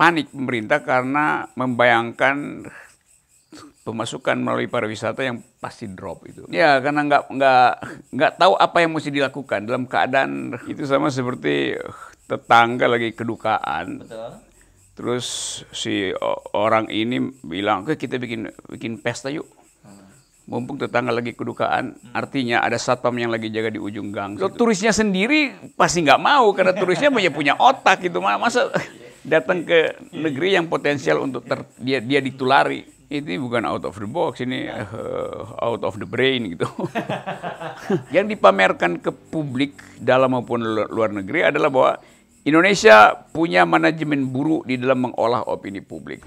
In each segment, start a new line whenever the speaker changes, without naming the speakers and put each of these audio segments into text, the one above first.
panik pemerintah karena membayangkan pemasukan melalui pariwisata yang pasti drop itu. Ya karena nggak tahu apa yang mesti dilakukan dalam keadaan itu sama seperti tetangga lagi kedukaan.
Betul.
Terus si orang ini bilang, oke kita bikin pesta yuk. Mumpung tetangga lagi kedukaan, artinya ada satpam yang lagi jaga di ujung gang. Turisnya sendiri pasti nggak mau karena turisnya punya otak gitu. Masa datang ke negeri yang potensial untuk dia ditulari. Ini bukan out of the box, ini out of the brain gitu. Yang dipamerkan ke publik dalam maupun luar negeri adalah bahwa Indonesia punya manajemen buruk di dalam mengolah opini publik.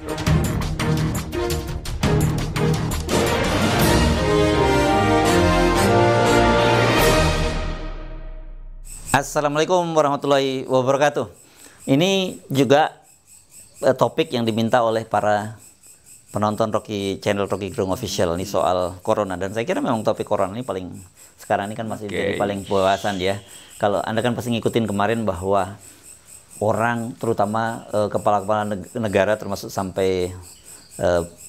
Assalamualaikum warahmatullahi wabarakatuh. Ini juga topik yang diminta oleh para penonton channel Rocky Gerung Official ini soal corona, dan saya kira memang topik corona ini sekarang ini kan masih jadi paling bahasan ya. Kalau Anda kan pasti ngikutin kemarin bahwa orang terutama kepala-kepala negara termasuk sampai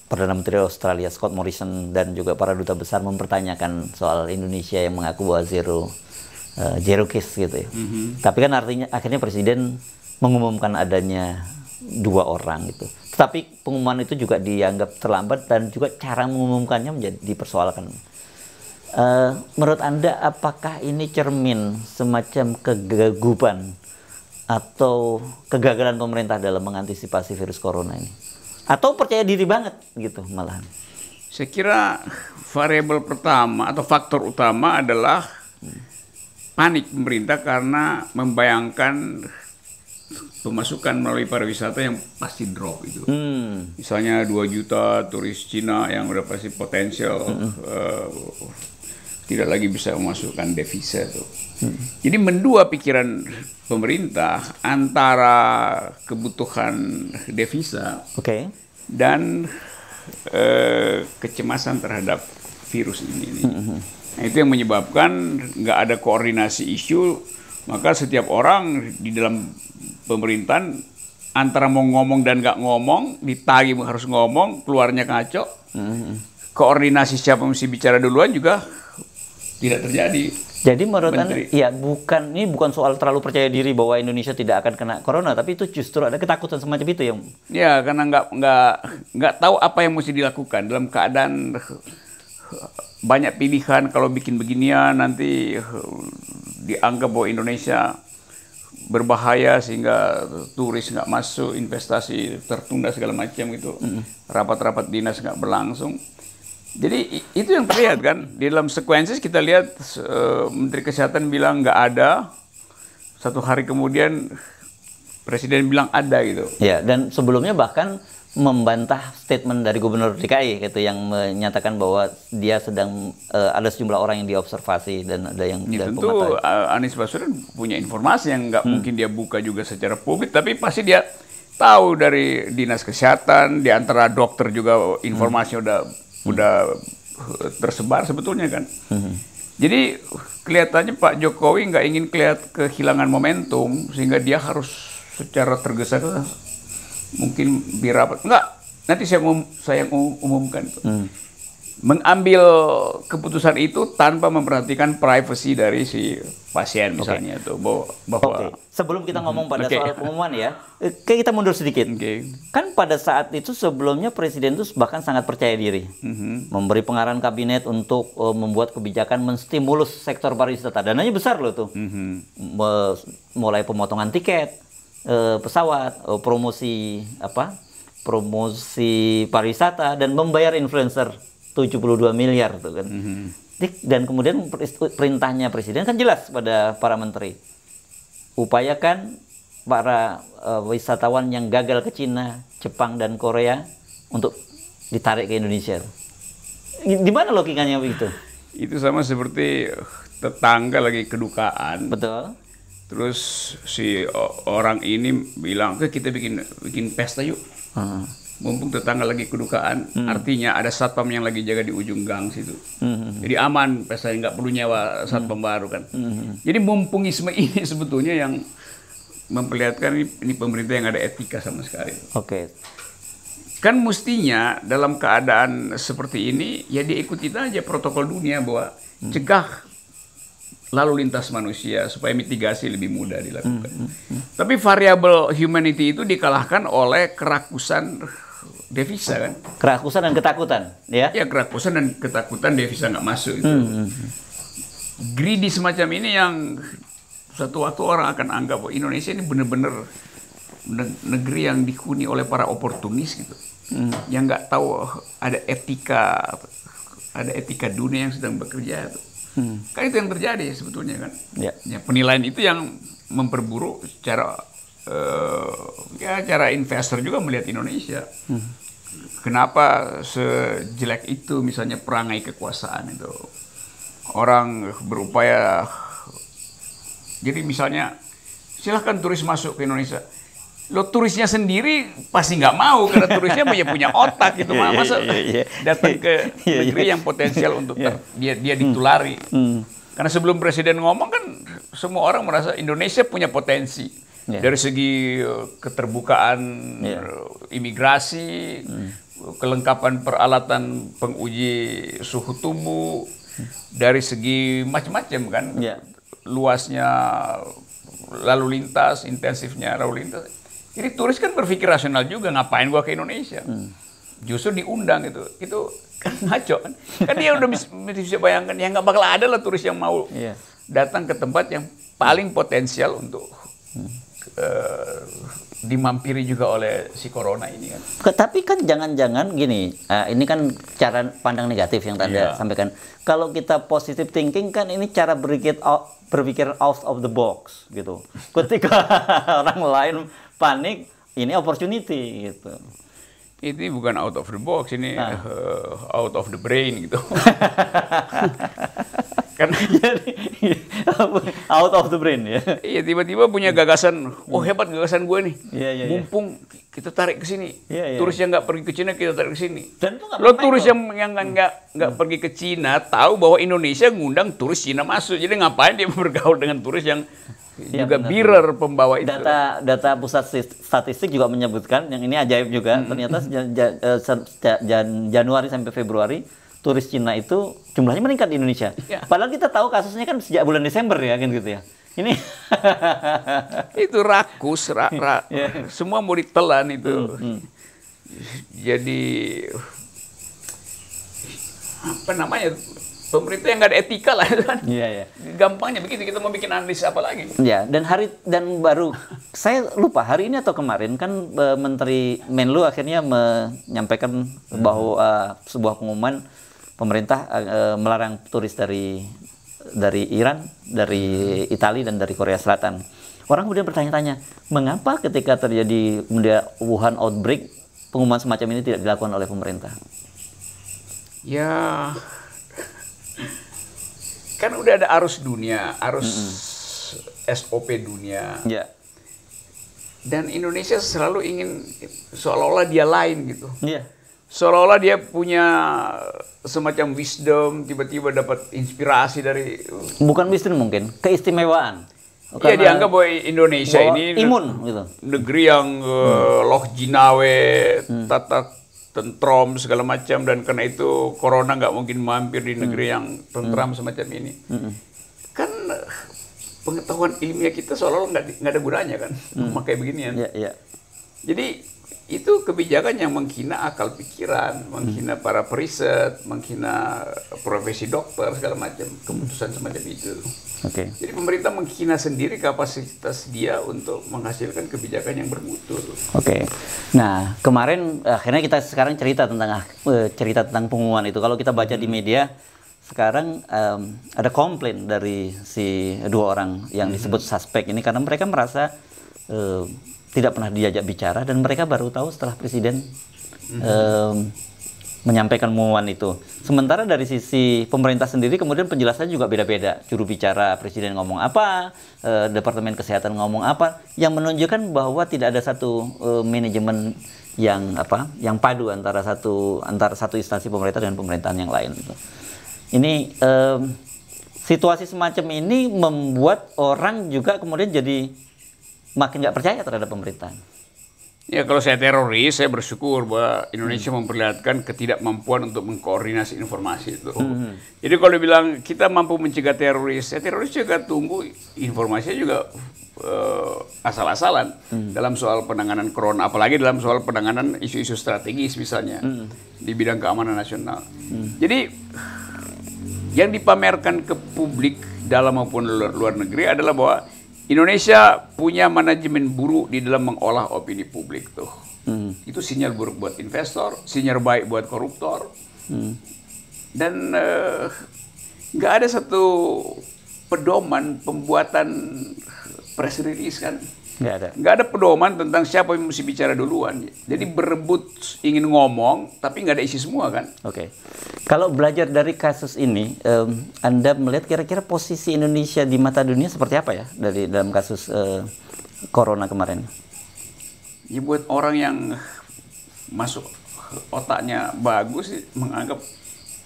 Perdana Menteri Australia Scott Morrison dan juga para duta besar mempertanyakan soal Indonesia yang mengaku bahwa zero case gitu ya. Tapi kan artinya akhirnya Presiden mengumumkan adanya 2 orang gitu. Tetapi pengumuman itu juga dianggap terlambat dan juga cara mengumumkannya menjadi dipersoalkan. Menurut Anda apakah ini cermin semacam kegagupan atau kegagalan pemerintah dalam mengantisipasi virus corona ini? Atau percaya diri banget gitu malahan?
Saya kira variabel pertama atau faktor utama adalah panik pemerintah karena membayangkan pemasukan melalui pariwisata yang pasti drop itu. Misalnya 2 juta turis Cina yang udah pasti potensial tidak lagi bisa memasukkan devisa itu. Jadi mendua pikiran pemerintah antara kebutuhan devisa dan kecemasan terhadap virus ini. Nah, itu yang menyebabkan nggak ada koordinasi isu, maka setiap orang di dalam pemerintahan antara mau ngomong dan nggak ngomong, ditagih harus ngomong, keluarnya ngaco. Koordinasi siapa mesti bicara duluan juga tidak terjadi.
Jadi menurut Anda, ya ini bukan soal terlalu percaya diri bahwa Indonesia tidak akan kena corona, tapi itu justru ada ketakutan semacam itu yang.
Ya karena nggak tahu apa yang mesti dilakukan dalam keadaan banyak pilihan. Kalau bikin beginian nanti dianggap bahwa Indonesia berbahaya sehingga turis nggak masuk, investasi tertunda segala macam gitu, rapat-rapat dinas nggak berlangsung. Jadi itu yang terlihat kan di dalam sekuensi kita lihat Menteri Kesehatan bilang nggak ada, 1 hari kemudian Presiden bilang ada gitu.
Ya, dan sebelumnya bahkan membantah statement dari Gubernur DKI gitu yang menyatakan bahwa dia sedang ada sejumlah orang yang diobservasi dan ada yang
tentu Anies Baswedan punya informasi yang nggak mungkin dia buka juga secara publik, tapi pasti dia tahu dari dinas kesehatan, di antara dokter juga informasi udah tersebar sebetulnya kan. Jadi kelihatannya Pak Jokowi nggak ingin kehilangan momentum sehingga dia harus secara tergesa-gesa mungkin dirapat. Enggak, nanti saya umumkan. Mengambil keputusan itu tanpa memperhatikan privasi dari si pasien misalnya tuh bahwa.
Sebelum kita ngomong pada soal pengumuman ya, kita mundur sedikit. Kan pada saat itu sebelumnya Presiden itu bahkan sangat percaya diri, memberi pengarahan kabinet untuk membuat kebijakan menstimulus sektor pariwisata. Dananya besar loh tuh, mulai pemotongan tiket pesawat, promosi pariwisata dan membayar influencer 72 miliar tuh kan. Dan kemudian perintahnya Presiden kan jelas pada para menteri. Upayakan para wisatawan yang gagal ke Cina, Jepang dan Korea untuk ditarik ke Indonesia. Di mana logikanya begitu?
Itu sama seperti tetangga lagi kedukaan.
Betul.
Terus si orang ini bilang, oke kita bikin pesta yuk. Mumpung tetangga lagi kedukaan, artinya ada satpam yang lagi jaga di ujung gang situ. Jadi aman pestanya, nggak perlu nyewa satpam baru kan. Jadi mumpungisme ini sebetulnya yang memperlihatkan ini pemerintah yang ada etika sama sekali.
Oke.
Kan mestinya dalam keadaan seperti ini ya diikuti aja protokol dunia bahwa cegah lalu lintas manusia supaya mitigasi lebih mudah dilakukan. Tapi variabel humanity itu dikalahkan oleh kerakusan devisa kan?
Kerakusan dan ketakutan, ya?
Ya kerakusan dan ketakutan devisa nggak masuk itu. Greedy semacam ini yang satu waktu orang akan anggap bahwa Indonesia ini benar-benar negeri yang dihuni oleh para oportunis gitu, yang nggak tahu ada etika dunia yang sedang bekerja. Kan itu yang terjadi sebetulnya kan. Ya, penilaian itu yang memperburuk cara cara investor juga melihat Indonesia. Kenapa sejelek itu misalnya perangai kekuasaan itu. Orang berupaya, jadi misalnya silahkan turis masuk ke Indonesia. Lo turisnya sendiri pasti nggak mau karena turisnya punya otak gitu. Masa datang ke negeri yang potensial untuk dia ditulari. Karena sebelum presiden ngomong kan semua orang merasa Indonesia punya potensi dari segi keterbukaan imigrasi, kelengkapan peralatan penguji suhu tubuh, dari segi macam-macam kan, luasnya lalu lintas, intensifnya lalu lintas. Jadi turis kan berpikir rasional juga, ngapain gua ke Indonesia? Justru diundang itu kan ngaco kan? Kan dia udah bisa bayangkan, ya nggak bakal ada lah turis yang mau datang ke tempat yang paling potensial untuk dimampiri juga oleh si corona ini kan.
Tapi kan jangan-jangan gini, ini kan cara pandang negatif yang Anda sampaikan. Kalau kita positive thinking kan ini cara berpikir out of the box gitu. Ketika orang lain panik, ini opportunity gitu.
Ini bukan out of the box, ini out of the brain gitu. Kan
jadi out of the brain ya.
Iya, tiba-tiba punya gagasan, oh hebat gagasan gue nih. Mumpung kita tarik ke sini. Turis yang nggak pergi ke Cina kita tarik ke sini. Lo turis yang nggak pergi ke Cina tahu bahwa Indonesia ngundang turis Cina masuk. Jadi ngapain dia bergaul dengan turis yang juga bearer pembawa itu.
Data pusat statistik juga menyebutkan yang ini ajaib juga. Ternyata Januari sampai Februari turis Cina itu jumlahnya meningkat di Indonesia. Padahal kita tahu kasusnya kan sejak bulan Desember ya kan gitu ya. Ini
itu rakus, semua mau ditelan itu. Jadi apa namanya? Pemerintah yang nggak ada etika lah kan. Gampangnya begitu, kita mau bikin analis apa lagi.
Dan baru saya lupa hari ini atau kemarin kan Menteri Menlu akhirnya menyampaikan bahwa sebuah pengumuman pemerintah melarang turis dari Iran, dari Italia dan dari Korea Selatan. Orang kemudian bertanya-tanya, mengapa ketika terjadi Wuhan outbreak pengumuman semacam ini tidak dilakukan oleh pemerintah?
Ya, kan udah ada arus dunia, arus SOP dunia. Dan Indonesia selalu ingin seolah-olah dia lain gitu. Seolah-olah dia punya semacam wisdom, tiba-tiba dapat inspirasi dari...
Bukan wisdom mungkin, keistimewaan.
Iya, dianggap bahwa Indonesia ini
imun gitu.
Negeri yang loh jinawe, tata tentram segala macam, dan karena itu corona nggak mungkin mampir di negeri yang tentram semacam ini. Kan pengetahuan ilmiah kita seolah-olah nggak ada gunanya kan, memakai beginian. Jadi itu kebijakan yang menghina akal pikiran, menghina para periset, menghina profesi dokter segala macam, keputusan semacam itu. Jadi pemerintah menghina sendiri kapasitas dia untuk menghasilkan kebijakan yang bermutu.
Nah, kemarin akhirnya kita sekarang cerita tentang pengumuman itu. Kalau kita baca di media sekarang ada komplain dari si dua orang yang disebut suspek ini karena mereka merasa tidak pernah diajak bicara dan mereka baru tahu setelah presiden menyampaikan pengumuman itu. Sementara dari sisi pemerintah sendiri kemudian penjelasannya juga beda-beda. Juru bicara presiden ngomong apa, Departemen Kesehatan ngomong apa, yang menunjukkan bahwa tidak ada satu manajemen yang padu antara satu instansi pemerintah dengan pemerintahan yang lain. Ini situasi semacam ini membuat orang juga kemudian jadi makin nggak percaya terhadap pemerintahan.
Ya kalau saya teroris, saya bersyukur bahwa Indonesia memperlihatkan ketidakmampuan untuk mengkoordinasi informasi itu. Jadi kalau dibilang kita mampu mencegah teroris, ya teroris juga tunggu informasinya juga asal-asalan dalam soal penanganan corona, apalagi dalam soal penanganan isu-isu strategis misalnya di bidang keamanan nasional. Jadi yang dipamerkan ke publik dalam maupun luar negeri adalah bahwa Indonesia punya manajemen buruk di dalam mengolah opini publik tuh. Itu sinyal buruk buat investor, sinyal baik buat koruptor. Dan nggak ada satu pedoman pembuatan press release kan. Nggak ada pedoman tentang siapa yang mesti bicara duluan. Jadi berebut ingin ngomong, tapi nggak ada isi semua kan.
Oke. Kalau belajar dari kasus ini, Anda melihat kira-kira posisi Indonesia di mata dunia seperti apa ya dari dalam kasus corona kemarin?
Ya buat orang yang masuk otaknya bagus sih, menganggap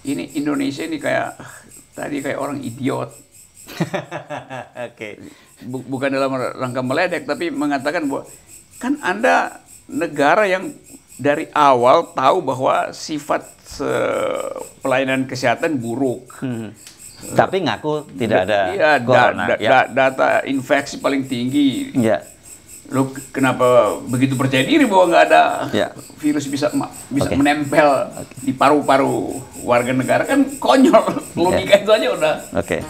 ini Indonesia ini kayak orang idiot.
Oke.
Bukan dalam rangka meledek, tapi mengatakan bahwa kan Anda negara yang dari awal tahu bahwa sifat pelayanan kesehatan buruk.
Tapi ngaku tidak ada corona.
Data infeksi paling tinggi.
Ya.
Lo kenapa begitu percaya diri bahwa nggak ada virus bisa menempel di paru-paru warga negara? Kan konyol. Logika itu aja udah.
Oke.